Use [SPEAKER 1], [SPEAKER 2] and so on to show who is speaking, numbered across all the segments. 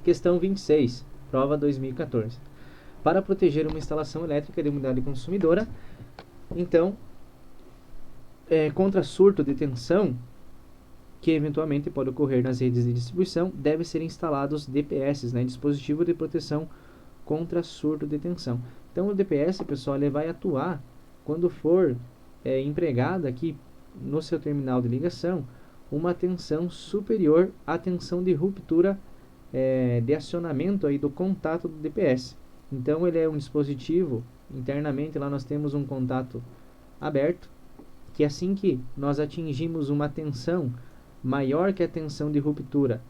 [SPEAKER 1] Questão 26, prova 2014. Para proteger uma instalação elétrica de unidade consumidora, então, contra surto de tensão, que eventualmente pode ocorrer nas redes de distribuição, deve ser instalados DPS, né, dispositivo de proteção contra surto de tensão. Então, o DPS, pessoal, ele vai atuar quando for empregada aqui no seu terminal de ligação uma tensão superior à tensão de ruptura de acionamento aí do contato do DPS. Então, ele é um dispositivo, internamente lá nós temos um contato aberto, que assim que nós atingimos uma tensão maior que a tensão de ruptura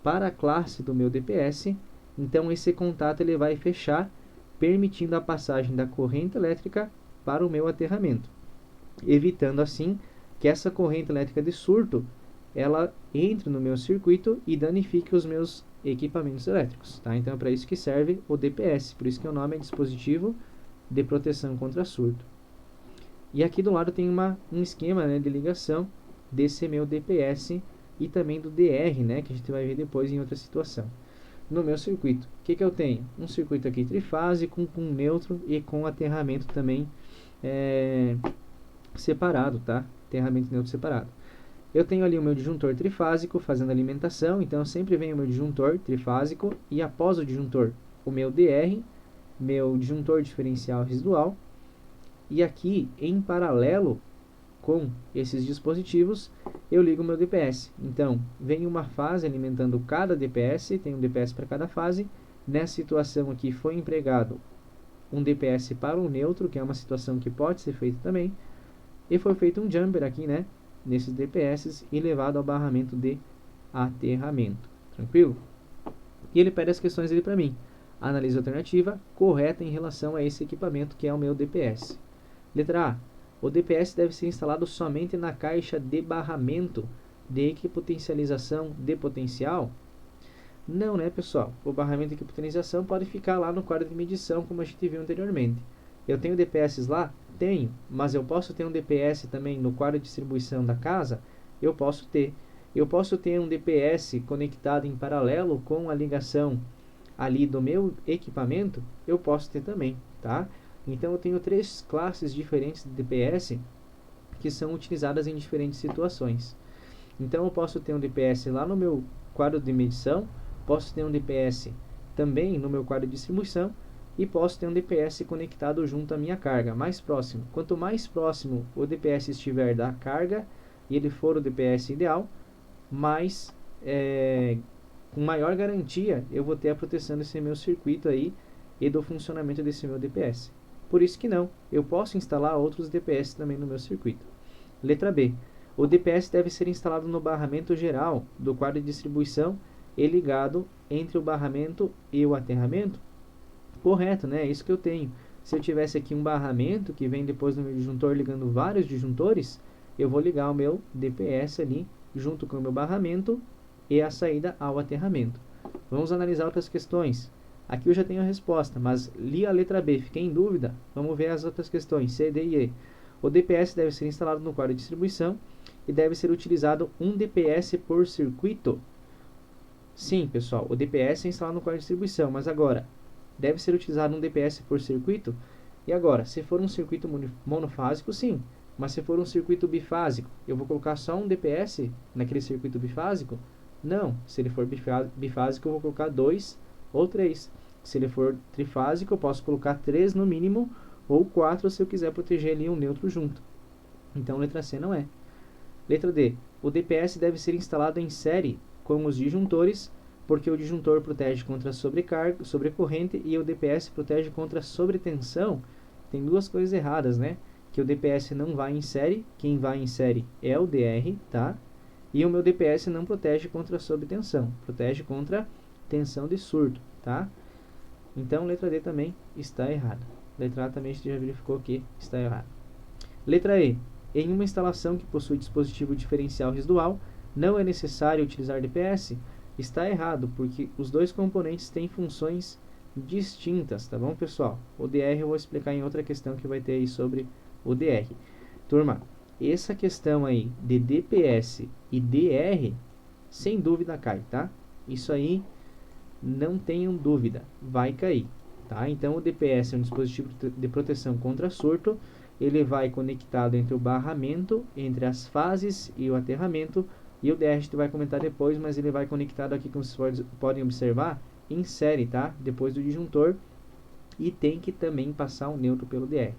[SPEAKER 1] para a classe do meu DPS, então esse contato ele vai fechar, permitindo a passagem da corrente elétrica para o meu aterramento, evitando assim que essa corrente elétrica de surto ela entre no meu circuito e danifique os meus equipamentos elétricos, tá? Então é para isso que serve o DPS, por isso que o nome é dispositivo de proteção contra surto. E aqui do lado tem um esquema, né, de ligação desse meu DPS e também do DR, né, que a gente vai ver depois em outra situação. No meu circuito, o que eu tenho? Um circuito aqui trifásico com neutro e com aterramento também separado, tá? Aterramento neutro separado. Eu tenho ali o meu disjuntor trifásico fazendo alimentação, então sempre vem o meu disjuntor trifásico e após o disjuntor o meu DR, meu disjuntor diferencial residual, e aqui em paralelo com esses dispositivos eu ligo o meu DPS. Então vem uma fase alimentando cada DPS, tem um DPS para cada fase. Nessa situação aqui foi empregado um DPS para o neutro, que é uma situação que pode ser feita também, e foi feito um jumper aqui, né, nesses DPS e levado ao barramento de aterramento. Tranquilo? E ele pede as questões dele para mim. Analise a alternativa correta em relação a esse equipamento que é o meu DPS. Letra A. O DPS deve ser instalado somente na caixa de barramento de equipotentialização de potencial? Não, né, pessoal? O barramento de equipotentialização pode ficar lá no quadro de medição, como a gente viu anteriormente. Eu tenho DPS lá? Tenho, mas eu posso ter um DPS também no quadro de distribuição da casa? Eu posso ter. Eu posso ter um DPS conectado em paralelo com a ligação ali do meu equipamento? Eu posso ter também, tá? Então eu tenho três classes diferentes de DPS que são utilizadas em diferentes situações. Então eu posso ter um DPS lá no meu quadro de medição, posso ter um DPS também no meu quadro de distribuição e posso ter um DPS conectado junto à minha carga, mais próximo. Quanto mais próximo o DPS estiver da carga e ele for o DPS ideal, mais com maior garantia eu vou ter a proteção desse meu circuito aí e do funcionamento desse meu DPS. Por isso que não, eu posso instalar outros DPS também no meu circuito. Letra B. O DPS deve ser instalado no barramento geral do quadro de distribuição e ligado entre o barramento e o aterramento? Correto, né? É isso que eu tenho. Se eu tivesse aqui um barramento que vem depois do meu disjuntor ligando vários disjuntores, eu vou ligar o meu DPS ali junto com o meu barramento e a saída ao aterramento. Vamos analisar outras questões. Aqui eu já tenho a resposta, mas li a letra B, fiquei em dúvida. Vamos ver as outras questões, C, D e E. O DPS deve ser instalado no quadro de distribuição e deve ser utilizado um DPS por circuito? Sim, pessoal, o DPS é instalado no quadro de distribuição, mas agora, deve ser utilizado um DPS por circuito? E agora, se for um circuito monofásico, sim. Mas se for um circuito bifásico, eu vou colocar só um DPS naquele circuito bifásico? Não, se ele for bifásico, eu vou colocar 2 ou 3. Se ele for trifásico, eu posso colocar 3 no mínimo, ou 4 se eu quiser proteger ali um neutro junto. Então, letra C não é. Letra D. O DPS deve ser instalado em série com os disjuntores, porque o disjuntor protege contra sobrecarga, sobrecorrente, e o DPS protege contra sobretensão. Tem duas coisas erradas, né? Que o DPS não vai em série, quem vai em série é o DR, tá? E o meu DPS não protege contra sobretensão, protege contra tensão de surto, tá? Então, letra D também está errada. Letra A também a gente já verificou que está errada. Letra E. Em uma instalação que possui dispositivo diferencial residual, não é necessário utilizar DPS? Está errado, porque os dois componentes têm funções distintas, tá bom, pessoal? O DR eu vou explicar em outra questão que vai ter aí sobre o DR. Turma, essa questão aí de DPS e DR, sem dúvida cai, tá? Isso aí não tenham dúvida, vai cair, tá? Então o DPS é um dispositivo de proteção contra surto, ele vai conectado entre o barramento, entre as fases e o aterramento, e o DR a gente vai comentar depois, mas ele vai conectado aqui, como vocês podem observar, em série, tá? Depois do disjuntor, e tem que também passar o neutro pelo DR.